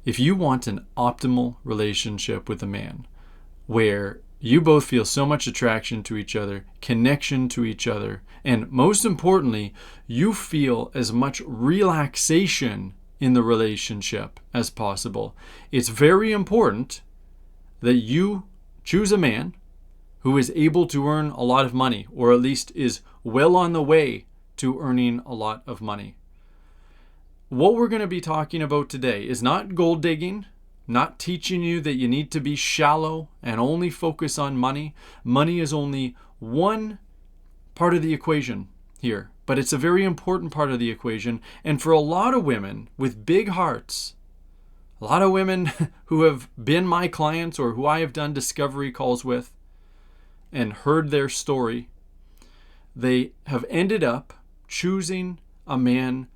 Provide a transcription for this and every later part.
If you want an optimal relationship with a man where you both feel so much attraction to each other, connection to each other, and most importantly, you feel as much relaxation in the relationship as possible, it's very important that you choose a man who is able to earn a lot of money, or at least is well on the way to earning a lot of money. What we're going to be talking about today is not gold digging, not teaching you that you need to be shallow and only focus on money. Money is only one part of the equation here, but it's a very important part of the equation. And for a lot of women with big hearts, a lot of women who have been my clients or who I have done discovery calls with and heard their story, they have ended up choosing a man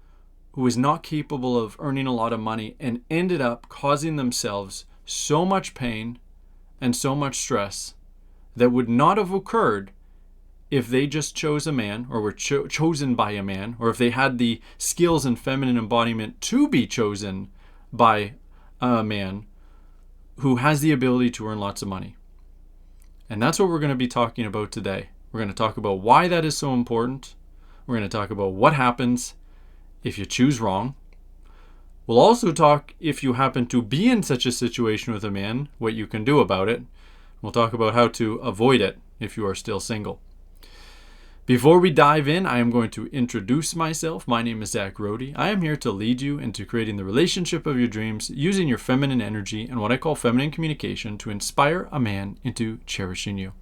who is not capable of earning a lot of money and ended up causing themselves so much pain and so much stress that would not have occurred if they just chose a man or were chosen by a man, or if they had the skills and feminine embodiment to be chosen by a man who has the ability to earn lots of money. And that's what we're going to be talking about today. We're going to talk about why that is so important. We're going to talk about what happens if you choose wrong. We'll also talk, if you happen to be in such a situation with a man, what you can do about it. We'll talk about how to avoid it if you are still single. Before we dive in, I am going to introduce myself. My name is Zach Rohde. I am here to lead you into creating the relationship of your dreams using your feminine energy and what I call feminine communication to inspire a man into cherishing you.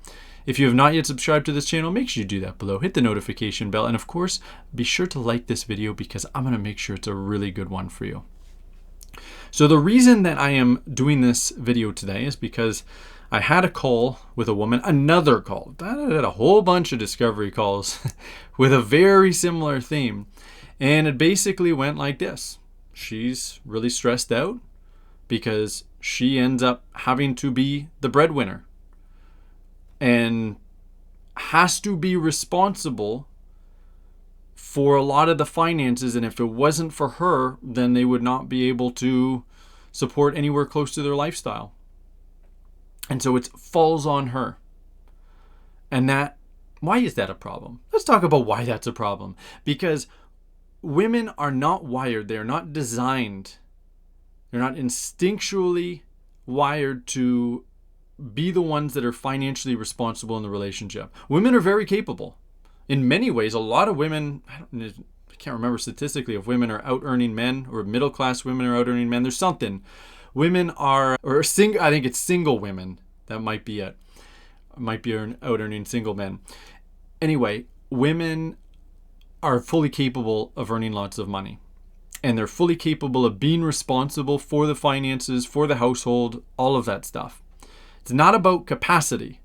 If you have not yet subscribed to this channel, make sure you do that below. Hit the notification bell. And of course, be sure to like this video because I'm going to make sure it's a really good one for you. So the reason that I am doing this video today is because I had a call with a woman, another call. I had a whole bunch of discovery calls with a very similar theme. And it basically went like this. She's really stressed out because she ends up having to be the breadwinner and has to be responsible for a lot of the finances. And if it wasn't for her, then they would not be able to support anywhere close to their lifestyle. And so it falls on her. And why is that a problem? Let's talk about why that's a problem. Because women are not wired, they're not designed, they're not instinctually wired to be the ones that are financially responsible in the relationship. Women are very capable. In many ways, a lot of women, I can't remember statistically if women are out earning men or middle class women are out earning men. There's something. Women are, I think it's single women. That might be it. Might be out earning single men. Anyway, women are fully capable of earning lots of money. And they're fully capable of being responsible for the finances, for the household, all of that stuff. It's not about capacity.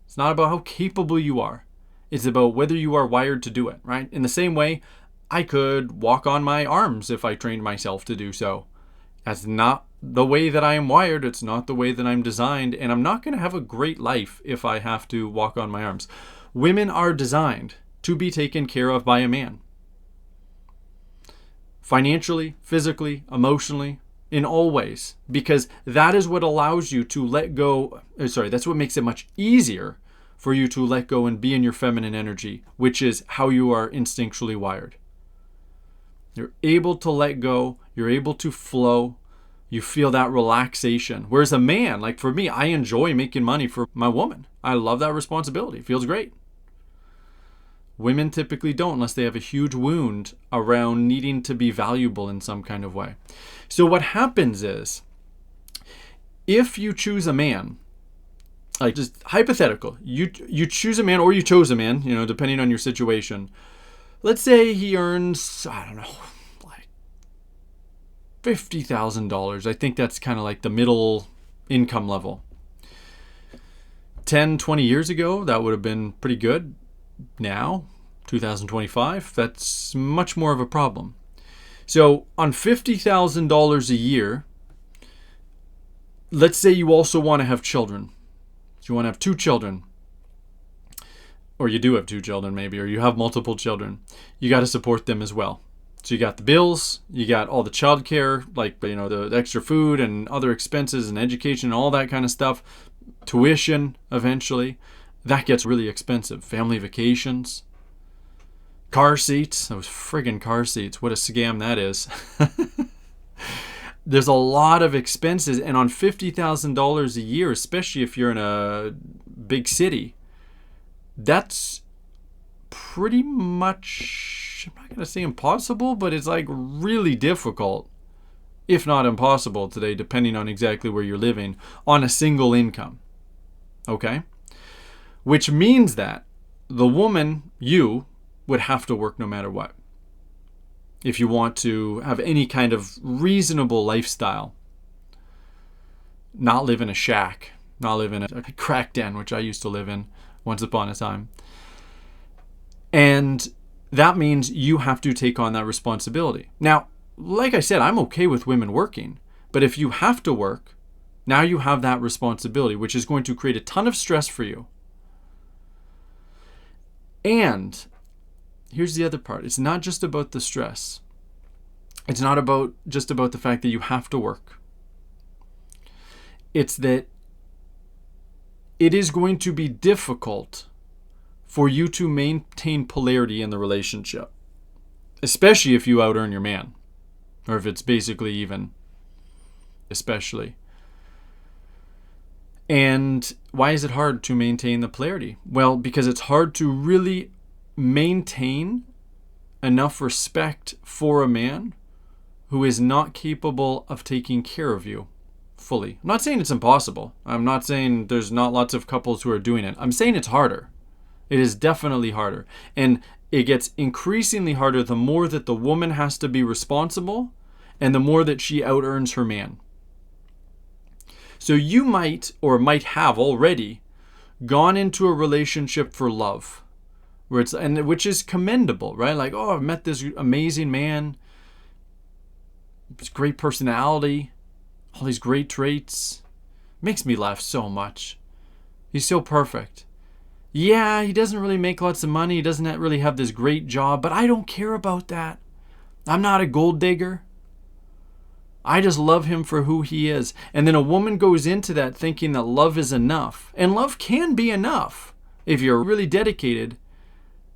It's not about how capable you are. It's about whether you are wired to do it, right? In the same way, I could walk on my arms if I trained myself to do so. That's not the way that I am wired. It's not the way that I'm designed. And I'm not going to have a great life if I have to walk on my arms. Women are designed to be taken care of by a man. Financially, physically, emotionally, in all ways, because that is what allows you to let go. That's what makes it much easier for you to let go and be in your feminine energy, which is how you are instinctually wired. You're able to let go. You're able to flow. You feel that relaxation. Whereas a man, like for me, I enjoy making money for my woman. I love that responsibility. It feels great. Women typically don't unless they have a huge wound around needing to be valuable in some kind of way. So what happens is, if you choose a man, like just hypothetical, you choose a man or you chose a man, depending on your situation. Let's say he earns, I don't know, like $50,000. I think that's kind of like the middle income level. 10, 20 years ago, that would have been pretty good. Now, 2025, that's much more of a problem. So on $50,000 a year, let's say you also want to have children. So you want to have 2 children. Or you do have 2 children maybe, or you have multiple children. You got to support them as well. So you got the bills, you got all the childcare, like, the extra food and other expenses and education and all that kind of stuff, tuition eventually. That gets really expensive. Family vacations, car seats, those friggin' car seats. What a scam that is. There's a lot of expenses, and on $50,000 a year, especially if you're in a big city, that's pretty much, I'm not going to say impossible, but it's like really difficult, if not impossible today, depending on exactly where you're living, on a single income. Okay? Which means that the woman, you, would have to work no matter what, if you want to have any kind of reasonable lifestyle. Not live in a shack, not live in a crack den, which I used to live in once upon a time. And that means you have to take on that responsibility. Now, like I said, I'm okay with women working, but if you have to work, now you have that responsibility, which is going to create a ton of stress for you. And here's the other part. It's not just about the stress. It's not just about the fact that you have to work. It's that it is going to be difficult for you to maintain polarity in the relationship, especially if you out-earn your man, or if it's basically even, especially. And why is it hard to maintain the polarity? Well, because it's hard to really maintain enough respect for a man who is not capable of taking care of you fully. I'm not saying it's impossible. I'm not saying there's not lots of couples who are doing it. I'm saying it's harder. It is definitely harder. And it gets increasingly harder the more that the woman has to be responsible and the more that she out-earns her man. So you might have already gone into a relationship for love, which is commendable, right? Like, oh, I've met this amazing man. It's great personality, all these great traits. Makes me laugh so much. He's so perfect. Yeah, he doesn't really make lots of money. He doesn't really have this great job, but I don't care about that. I'm not a gold digger. I just love him for who he is. And then a woman goes into that thinking that love is enough. And love can be enough if you're really dedicated,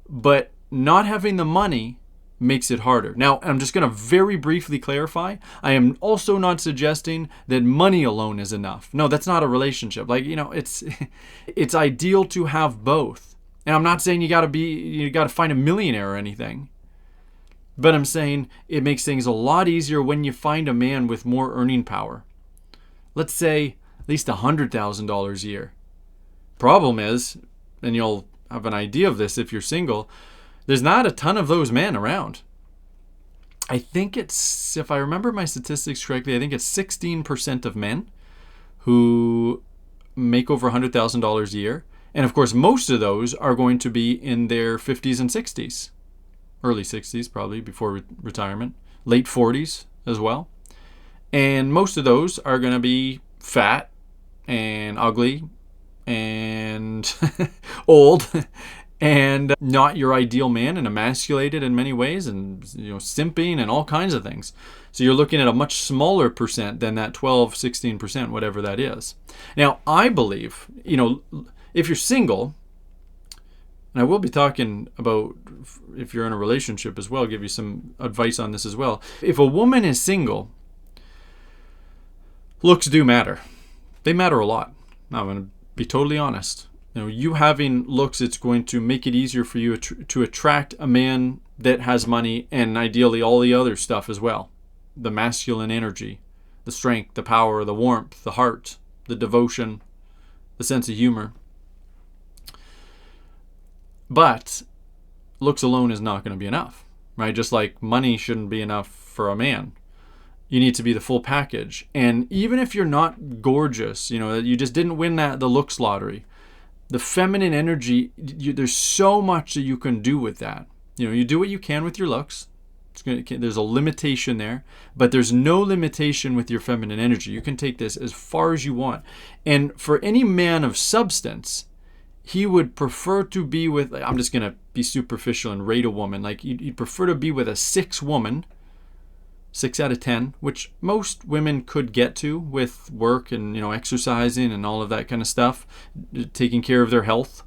but not having the money makes it harder. Now, I'm just going to very briefly clarify. I am also not suggesting that money alone is enough. No, that's not a relationship. It's ideal to have both. And I'm not saying you got to find a millionaire or anything. But I'm saying it makes things a lot easier when you find a man with more earning power. Let's say at least $100,000 a year. Problem is, and you'll have an idea of this if you're single, there's not a ton of those men around. I think it's, if I remember my statistics correctly, I think it's 16% of men who make over $100,000 a year. And of course, most of those are going to be in their 50s and 60s. Early 60s, probably, before retirement. Late 40s as well. And most of those are going to be fat and ugly and old and not your ideal man and emasculated in many ways and simping and all kinds of things. So you're looking at a much smaller percent than that 12, 16%, whatever that is. Now, I believe, if you're single, and I will be talking about if you're in a relationship as well, give you some advice on this as well. If a woman is single, looks do matter. They matter a lot. Now, I'm going to be totally honest. You having looks, it's going to make it easier for you to attract a man that has money and ideally all the other stuff as well. The masculine energy, the strength, the power, the warmth, the heart, the devotion, the sense of humor. But looks alone is not going to be enough, right? Just like money shouldn't be enough for a man. You need to be the full package. And even if you're not gorgeous, you just didn't win the looks lottery, the feminine energy, there's so much that you can do with that. You do what you can with your looks. There's a limitation there, but there's no limitation with your feminine energy. You can take this as far as you want. And for any man of substance, he would prefer to be with, I'm just going to be superficial and rate a woman. Like he'd prefer to be with a 6 woman, 6 out of 10, which most women could get to with work and, exercising and all of that kind of stuff, taking care of their health,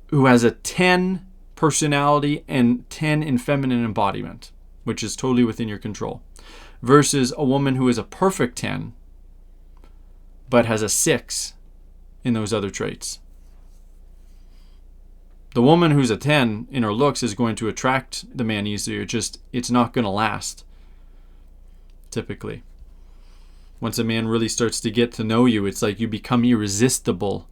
who has a 10 personality and 10 in feminine embodiment, which is totally within your control, versus a woman who is a perfect 10, but has a 6 in those other traits. The woman who's a 10 in her looks is going to attract the man easier. It's not going to last, typically. Once a man really starts to get to know you, it's like you become irresistible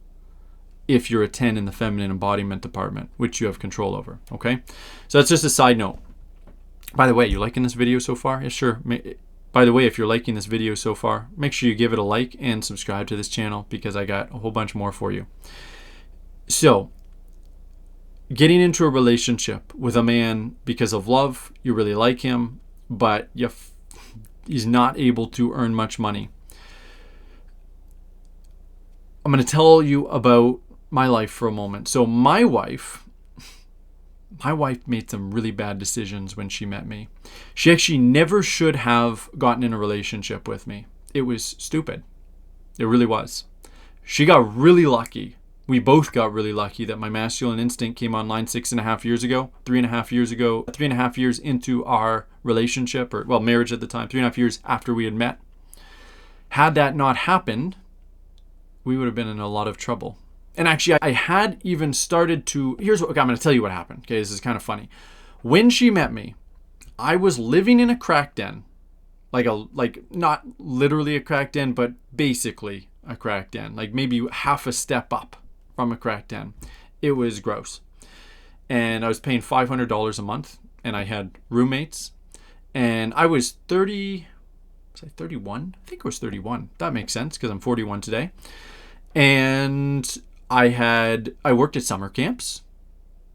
if you're a 10 in the feminine embodiment department, which you have control over, okay? So that's just a side note. By the way, you liking this video so far? Yeah, sure. By the way, if you're liking this video so far, make sure you give it a like and subscribe to this channel because I got a whole bunch more for you. So, getting into a relationship with a man because of love, you really like him, but he's not able to earn much money. I'm going to tell you about my life for a moment. So my wife made some really bad decisions when she met me. She actually never should have gotten in a relationship with me. It was stupid. It really was. She got really lucky. We both got really lucky that my masculine instinct came online 3.5 years into our relationship, or marriage at the time, 3.5 years after we had met. Had that not happened, we would have been in a lot of trouble. And actually, I had even started to, I'm going to tell you what happened. Okay, this is kind of funny. When she met me, I was living in a crack den, like not literally a crack den, but basically a crack den, like maybe half a step up from a crack den. It was gross. And I was paying $500 a month, and I had roommates, and I was 31? I think I was 31. That makes sense because I'm 41 today. And I worked at summer camps.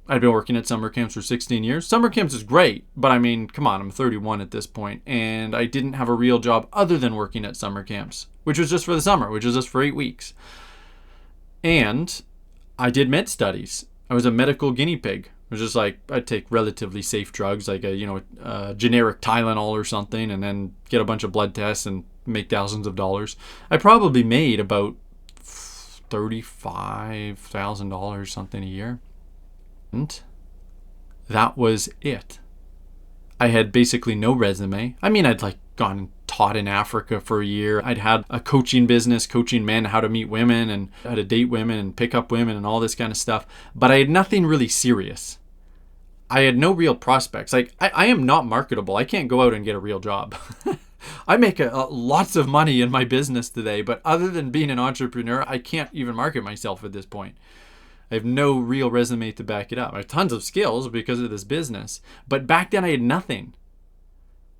I'd been working at summer camps for 16 years. Summer camps is great, but I mean, come on, I'm 31 at this point, and I didn't have a real job other than working at summer camps, which was just for the summer, which was just for 8 weeks. And I did med studies. I was a medical guinea pig. It was just like I'd take relatively safe drugs, like a generic Tylenol or something, and then get a bunch of blood tests and make thousands of dollars. I probably made about $35,000 something a year. And that was it. I had basically no resume. I mean, I'd gone and taught in Africa for a year. I'd had a coaching business, coaching men how to meet women and how to date women and pick up women and all this kind of stuff. But I had nothing really serious. I had no real prospects. I am not marketable. I can't go out and get a real job. I make lots of money in my business today, but other than being an entrepreneur, I can't even market myself at this point. I have no real resume to back it up. I have tons of skills because of this business, but back then I had nothing.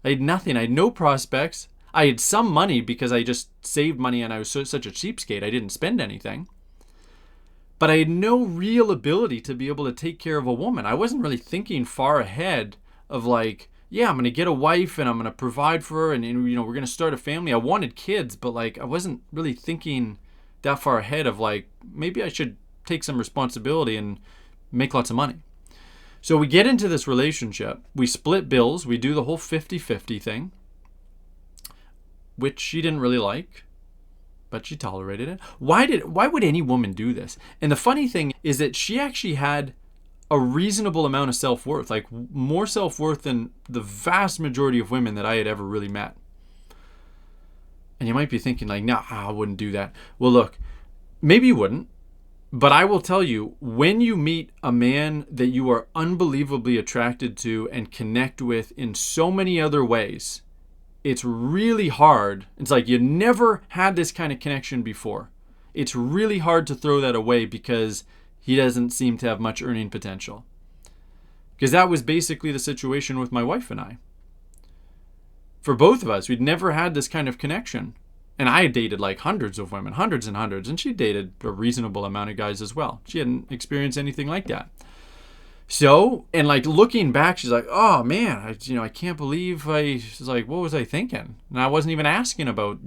I had no prospects. I had some money because I just saved money and I was such a cheapskate. I didn't spend anything. But I had no real ability to be able to take care of a woman. I wasn't really thinking far ahead of I'm going to get a wife and I'm going to provide for her and we're going to start a family. I wanted kids, but I wasn't really thinking that far ahead of maybe I should take some responsibility and make lots of money. So we get into this relationship. We split bills. We do the whole 50-50 thing, which she didn't really like, but she tolerated it. Why would any woman do this? And the funny thing is that she actually had a reasonable amount of self-worth, more self-worth than the vast majority of women that I had ever really met. And you might be thinking nah, I wouldn't do that. Well, look, maybe you wouldn't, but I will tell you, when you meet a man that you are unbelievably attracted to and connect with in so many other ways, it's really hard. It's like you never had this kind of connection before. It's really hard to throw that away because he doesn't seem to have much earning potential. Because that was basically the situation with my wife and I. For both of us, we'd never had this kind of connection. And I had dated hundreds of women, hundreds and hundreds, and she dated a reasonable amount of guys as well. She hadn't experienced anything like that. So, and looking back, she's like, oh man, I can't believe she's like, what was I thinking? And I wasn't even asking about,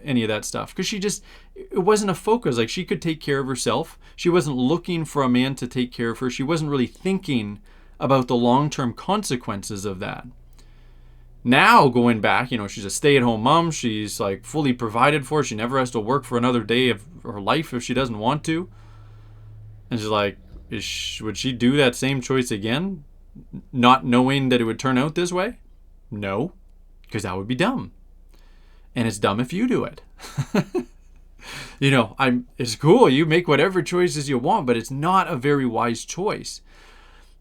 any of that stuff because it wasn't a focus. Like, she could take care of herself. She wasn't looking for a man to take care of her. She wasn't really thinking about the long-term consequences of that. Now, going back, she's a stay-at-home mom. She's like fully provided for. She never has to work for another day of her life if she doesn't want to. And she's like, would she do that same choice again, not knowing that it would turn out this way? No, because that would be dumb. And it's dumb if you do it. It's cool. You make whatever choices you want, but it's not a very wise choice.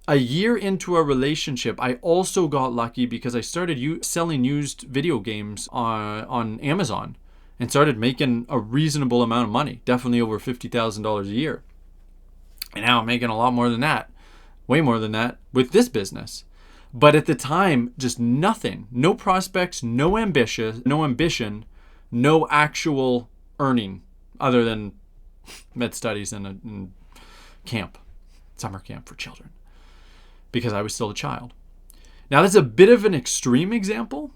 A year into a relationship, I also got lucky because I started selling used video games on Amazon and started making a reasonable amount of money, definitely over $50,000 a year. And now I'm making a lot more than that, way more than that with this business. But at the time, just nothing, no prospects, no ambition, no actual earning other than med studies and camp, summer camp for children, because I was still a child. Now, that's a bit of an extreme example,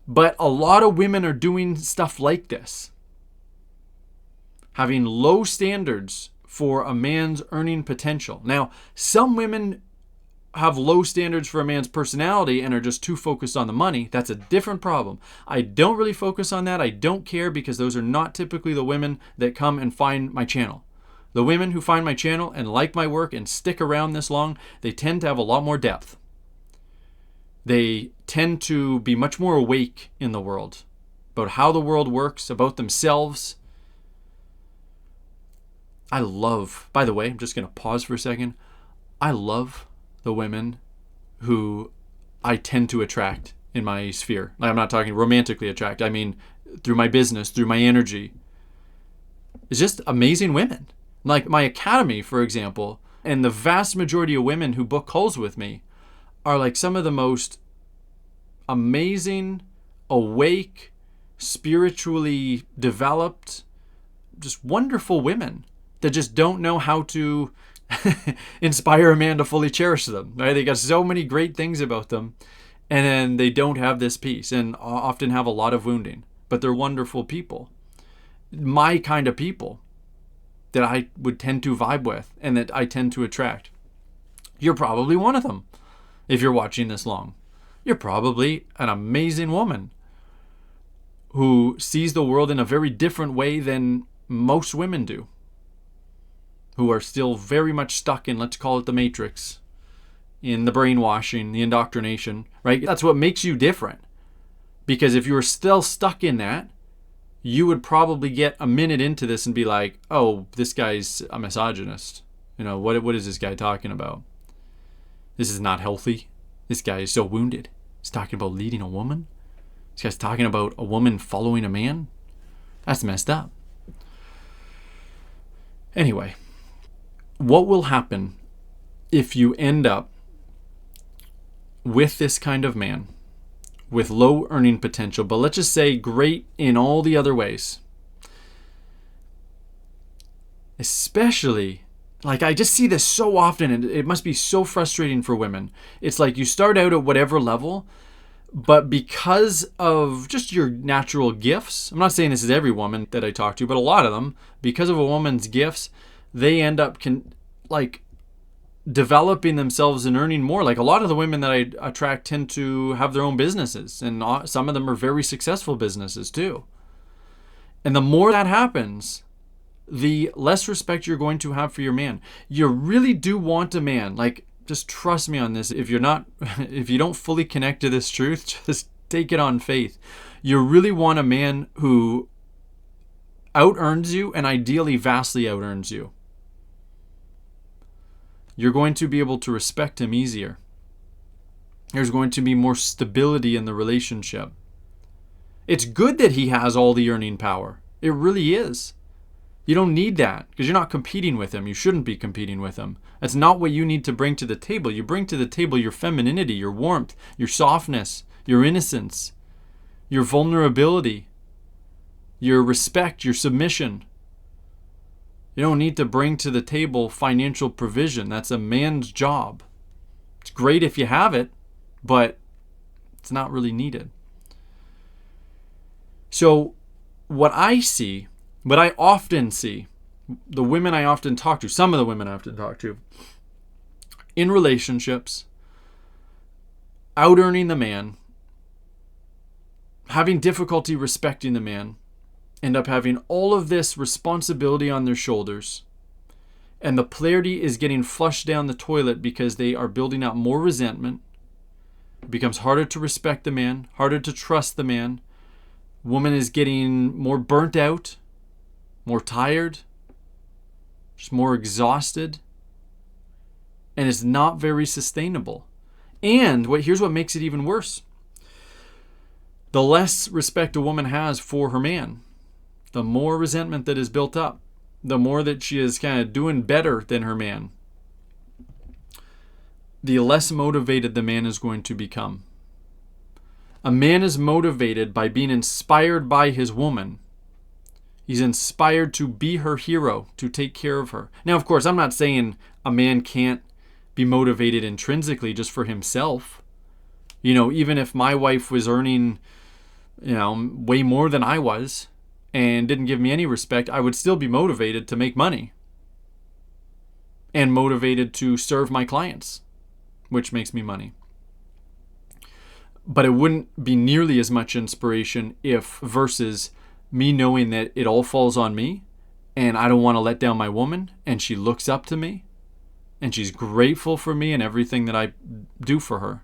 but a lot of women are doing stuff like this, having low standards for a man's earning potential. Now, some women have low standards for a man's personality and are just too focused on the money. That's a different problem. I don't really focus on that. I don't care, because those are not typically the women that come and find my channel. The women who find my channel and like my work and stick around this long, they tend to have a lot more depth. They tend to be much more awake in the world, about how the world works, about themselves. I love, by the way, I'm just going to pause for a second. I love the women who I tend to attract in my sphere. I'm not talking romantically attract. I mean, through my business, through my energy. It's just amazing women. Like my academy, for example, and the vast majority of women who book calls with me are like some of the most amazing, awake, spiritually developed, just wonderful women that just don't know how to inspire a man to fully cherish them. Right? They got so many great things about them, and then they don't have this piece, and often have a lot of wounding. But they're wonderful people, my kind of people that I would tend to vibe with and that I tend to attract. You're probably one of them if you're watching this long. You're probably an amazing woman who sees the world in a very different way than most women do, who are still very much stuck in, let's call it the matrix, in the brainwashing, the indoctrination, right? That's what makes you different. Because if you were still stuck in that, you would probably get a minute into this and be like, oh, this guy's a misogynist. What is this guy talking about? This is not healthy. This guy is so wounded. He's talking about leading a woman. This guy's talking about a woman following a man. That's messed up. Anyway, what will happen if you end up with this kind of man with low earning potential, but let's just say great in all the other ways? Especially, like, I just see this so often, and it must be so frustrating for women. It's like you start out at whatever level, but because of just your natural gifts, I'm not saying this is every woman that I talk to, but a lot of them, because of a woman's gifts, they end up developing themselves and earning more. Like a lot of the women that I attract tend to have their own businesses, and some of them are very successful businesses too. And the more that happens, the less respect you're going to have for your man. You really do want a man, like, just trust me on this. If you don't fully connect to this truth, just take it on faith. You really want a man who out-earns you, and ideally vastly out-earns you. You're going to be able to respect him easier. There's going to be more stability in the relationship. It's good that he has all the earning power. It really is. You don't need that because you're not competing with him. You shouldn't be competing with him. That's not what you need to bring to the table. You bring to the table your femininity, your warmth, your softness, your innocence, your vulnerability, your respect, your submission. You don't need to bring to the table financial provision. That's a man's job. It's great if you have it, but it's not really needed. So what I see, what I often see, the women I often talk to, some of the women I often talk to, in relationships, out-earning the man, having difficulty respecting the man, end up having all of this responsibility on their shoulders, and the polarity is getting flushed down the toilet because they are building up more resentment. It becomes harder to respect the man, harder to trust the man. Woman is getting more burnt out, more tired, just more exhausted, and it's not very sustainable. And here's what makes it even worse. The less respect a woman has for her man, the more resentment that is built up, the more that she is kind of doing better than her man, the less motivated the man is going to become. A man is motivated by being inspired by his woman. He's inspired to be her hero, to take care of her. Now, of course, I'm not saying a man can't be motivated intrinsically just for himself. Even if my wife was earning, way more than I was and didn't give me any respect, I would still be motivated to make money and motivated to serve my clients, which makes me money. But it wouldn't be nearly as much inspiration versus me knowing that it all falls on me and I don't want to let down my woman, and she looks up to me and she's grateful for me and everything that I do for her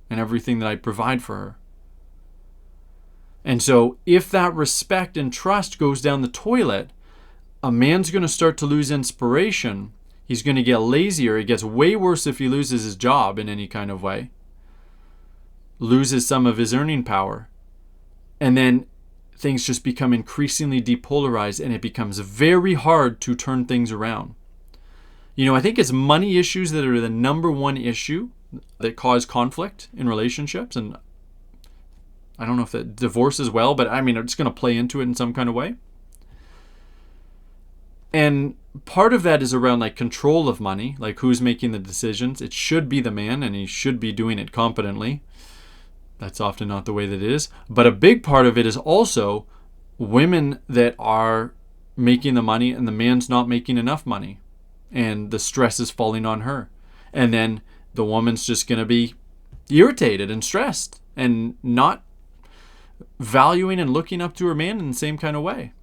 and everything that I provide for her. And so if that respect and trust goes down the toilet, a man's going to start to lose inspiration. He's going to get lazier. It gets way worse if he loses his job in any kind of way, loses some of his earning power. And then things just become increasingly depolarized, and it becomes very hard to turn things around. I think it's money issues that are the number one issue that cause conflict in relationships. And I don't know if that divorce as well, but it's going to play into it in some kind of way. And part of that is around control of money, who's making the decisions. It should be the man, and he should be doing it competently. That's often not the way that it is. But a big part of it is also women that are making the money and the man's not making enough money. And the stress is falling on her. And then the woman's just going to be irritated and stressed and not valuing and looking up to her man in the same kind of way.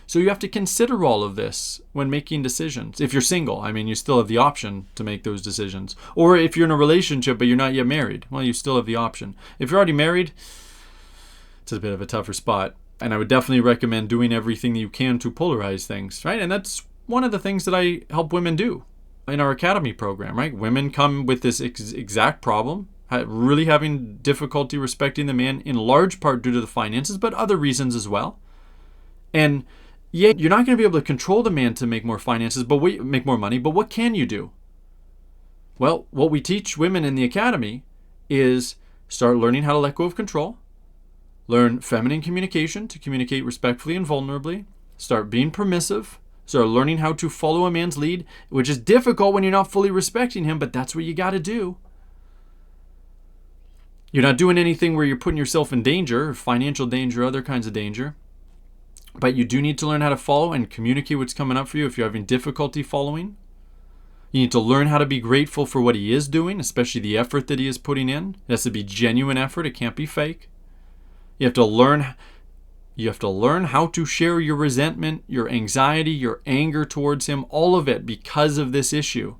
So you have to consider all of this when making decisions. If you're single, you still have the option to make those decisions. Or if you're in a relationship but you're not yet married, well, you still have the option. If you're already married, it's a bit of a tougher spot. And I would definitely recommend doing everything that you can to polarize things, right? And that's one of the things that I help women do in our academy program, right? Women come with this exact problem, really having difficulty respecting the man, in large part due to the finances, but other reasons as well. And yeah, you're not going to be able to control the man to make more finances, but make more money. But what can you do? Well, what we teach women in the academy is start learning how to let go of control, learn feminine communication to communicate respectfully and vulnerably, start being permissive, start learning how to follow a man's lead, which is difficult when you're not fully respecting him, but that's what you got to do. You're not doing anything where you're putting yourself in danger, financial danger, other kinds of danger. But you do need to learn how to follow and communicate what's coming up for you if you're having difficulty following. You need to learn how to be grateful for what he is doing, especially the effort that he is putting in. It has to be genuine effort. It can't be fake. You have to learn how to share your resentment, your anxiety, your anger towards him, all of it because of this issue.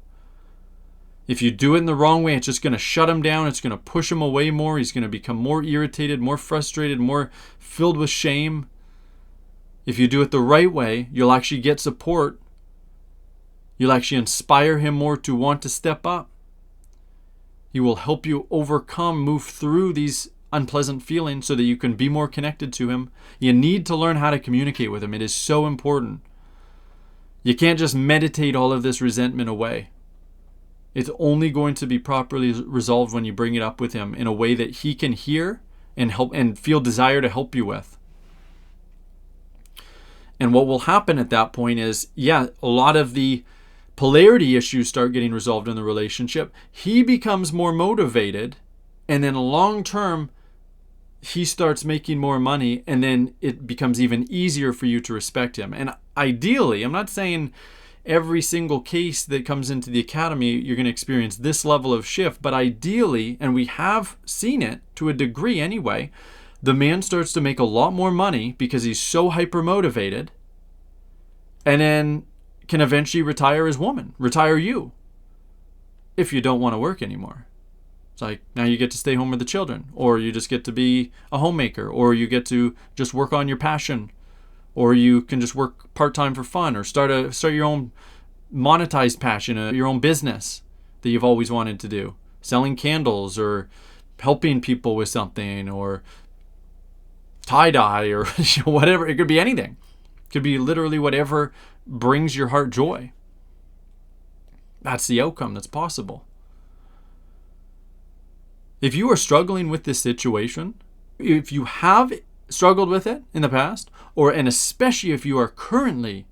If you do it in the wrong way, it's just going to shut him down. It's going to push him away more. He's going to become more irritated, more frustrated, more filled with shame. If you do it the right way, you'll actually get support. You'll actually inspire him more to want to step up. He will help you move through these unpleasant feelings so that you can be more connected to him. You need to learn how to communicate with him. It is so important. You can't just meditate all of this resentment away. It's only going to be properly resolved when you bring it up with him in a way that he can hear and help and feel desire to help you with. And what will happen at that point is, a lot of the polarity issues start getting resolved in the relationship. He becomes more motivated, and then long term, he starts making more money, and then it becomes even easier for you to respect him. And ideally, I'm not saying every single case that comes into the academy you're going to experience this level of shift, but ideally, and we have seen it to a degree anyway, the man starts to make a lot more money because he's so hyper motivated, and then can eventually retire his woman, retire you, if you don't want to work anymore. It's like, now you get to stay home with the children, or you just get to be a homemaker, or you get to just work on your passion, or you can just work part-time for fun, or start your own monetized passion, your own business that you've always wanted to do, selling candles, or helping people with something, or tie-dye, or whatever. It could be anything. It could be literally whatever brings your heart joy. That's the outcome that's possible. If you are struggling with this situation, if you have struggled with it in the past, and especially if you are currently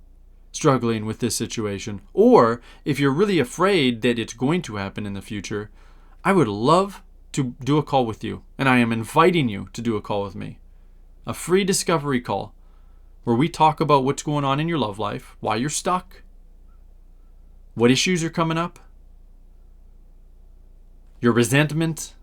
struggling with this situation, or if you're really afraid that it's going to happen in the future, I would love to do a call with you. And I am inviting you to do a call with me. A free discovery call where we talk about what's going on in your love life, why you're stuck, what issues are coming up, your resentment,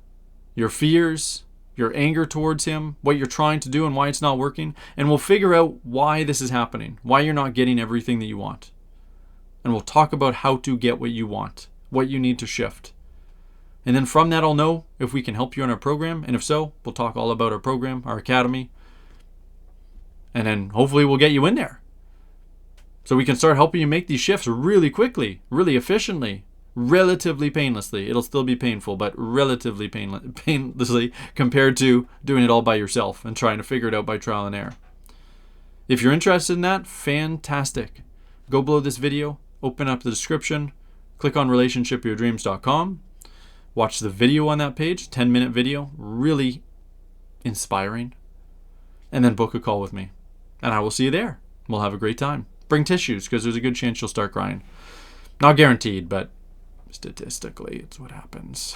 your fears, your anger towards him, what you're trying to do and why it's not working. And we'll figure out why this is happening, why you're not getting everything that you want. And we'll talk about how to get what you want, what you need to shift. And then from that, I'll know if we can help you in our program. And if so, we'll talk all about our program, our academy. And then hopefully we'll get you in there, so we can start helping you make these shifts really quickly, really efficiently, relatively painlessly. It'll still be painful, but relatively painlessly compared to doing it all by yourself and trying to figure it out by trial and error. If you're interested in that, fantastic. Go below this video, open up the description, click on relationshipyourdreams.com, watch the video on that page, 10-minute video, really inspiring, and then book a call with me. And I will see you there. We'll have a great time. Bring tissues, because there's a good chance you'll start crying. Not guaranteed, but statistically, it's what happens.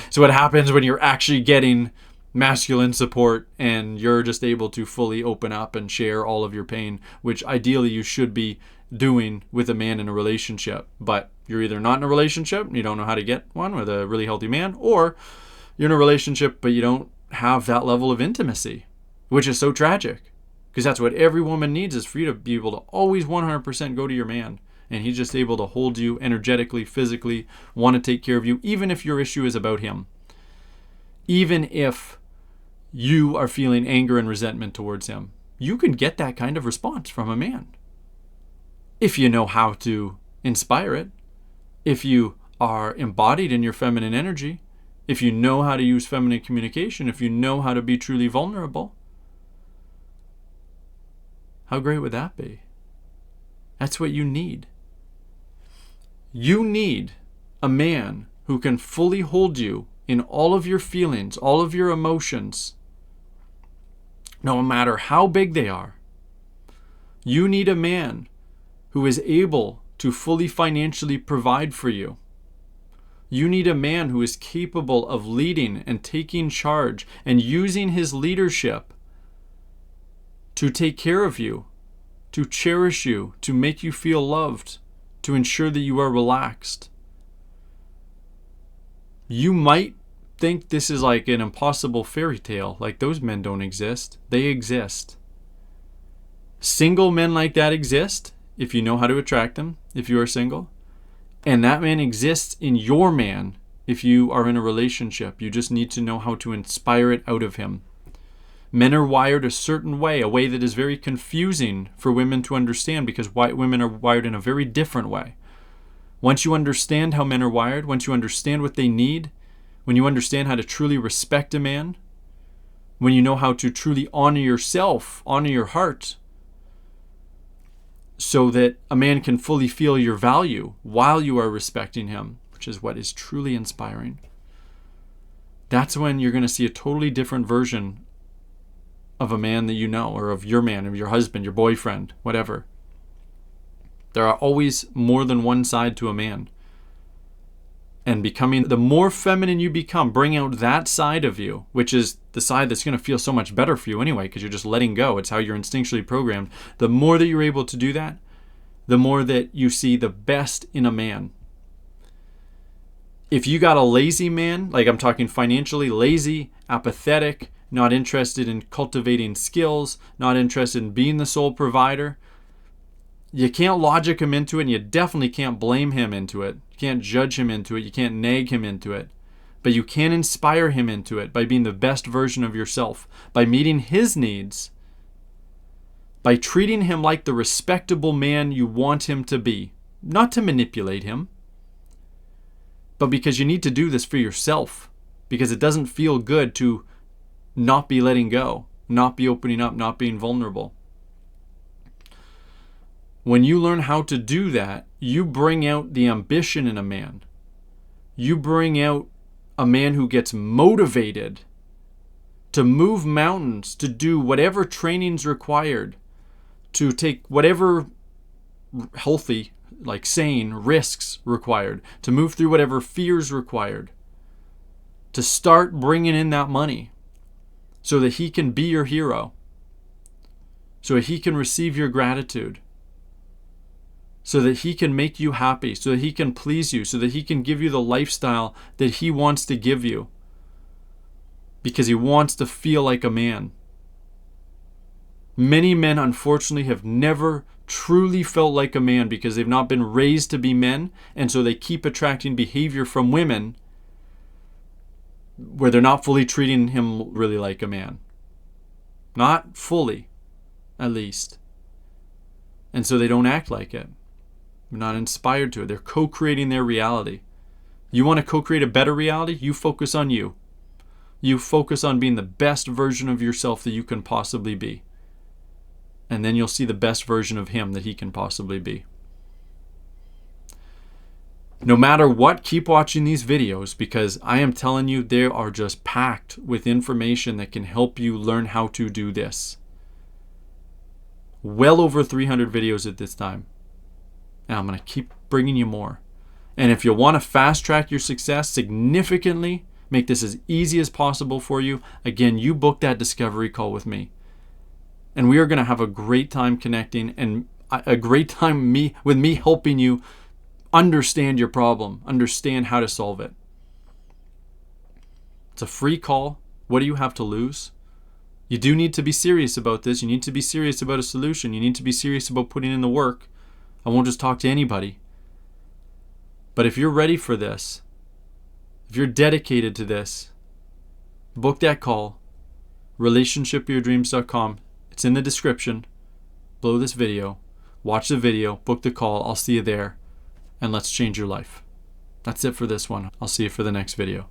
It's what happens when you're actually getting masculine support and you're just able to fully open up and share all of your pain, which ideally you should be doing with a man in a relationship. But you're either not in a relationship and you don't know how to get one with a really healthy man, or you're in a relationship but you don't have that level of intimacy, which is so tragic. Because that's what every woman needs, is for you to be able to always 100% go to your man. And he's just able to hold you energetically, physically, want to take care of you, even if your issue is about him. Even if you are feeling anger and resentment towards him. You can get that kind of response from a man. If you know how to inspire it. If you are embodied in your feminine energy. If you know how to use feminine communication. If you know how to be truly vulnerable. How great would that be? That's what you need. You need a man who can fully hold you in all of your feelings, all of your emotions, no matter how big they are. You need a man who is able to fully financially provide for you. You need a man who is capable of leading and taking charge and using his leadership to take care of you, to cherish you, to make you feel loved, to ensure that you are relaxed. You might think this is like an impossible fairy tale, like those men don't exist. They exist. Single men like that exist, if you know how to attract them, if you are single. And that man exists in your man if you are in a relationship. You just need to know how to inspire it out of him. Men are wired a certain way, a way that is very confusing for women to understand, because women are wired in a very different way. Once you understand how men are wired, once you understand what they need, when you understand how to truly respect a man, when you know how to truly honor yourself, honor your heart, so that a man can fully feel your value while you are respecting him, which is what is truly inspiring, that's when you're going to see a totally different version of a man that you know, or of your man, of your husband, your boyfriend, whatever. There are always more than one side to a man. and becoming, the more feminine you become, bring out that side of you, which is the side that's going to feel so much better for you anyway, because you're just letting go. It's how you're instinctually programmed. The more that you're able to do that, the more that you see the best in a man. If you got a lazy man, like I'm talking financially lazy, apathetic, not interested in cultivating skills, not interested in being the sole provider, you can't logic him into it, and you definitely can't blame him into it. You can't judge him into it. You can't nag him into it. But you can inspire him into it by being the best version of yourself, by meeting his needs, by treating him like the respectable man you want him to be. Not to manipulate him, but because you need to do this for yourself. Because it doesn't feel good to not be letting go, not be opening up, not being vulnerable. When you learn how to do that, you bring out the ambition in a man. You bring out a man who gets motivated to move mountains, to do whatever training's required, to take whatever healthy, like sane, risks required, to move through whatever fears required, to start bringing in that money so that he can be your hero, so that he can receive your gratitude, so that he can make you happy, so that he can please you, so that he can give you the lifestyle that he wants to give you, because he wants to feel like a man. Many men, unfortunately, have never truly felt like a man because they've not been raised to be men, and so they keep attracting behavior from women where they're not fully treating him really like a man. Not fully, at least. And so they don't act like it. They're not inspired to it. They're co-creating their reality. You want to co-create a better reality? You focus on you. You focus on being the best version of yourself that you can possibly be. And then you'll see the best version of him that he can possibly be. No matter what, keep watching these videos, because I am telling you, they are just packed with information that can help you learn how to do this. Well over 300 videos at this time. And I'm going to keep bringing you more. And if you want to fast track your success significantly, make this as easy as possible for you, again, you book that discovery call with me. And we are going to have a great time connecting, and a great time with me helping you understand your problem, understand how to solve it. It's a free call. What do you have to lose? You do need to be serious about this. You need to be serious about a solution. You need to be serious about putting in the work. I won't just talk to anybody. But if you're ready for this, if you're dedicated to this, book that call. relationshipyourdreams.com. It's in the description below this video. Watch the video, book the call. I'll see you there, and let's change your life. That's it for this one. I'll see you for the next video.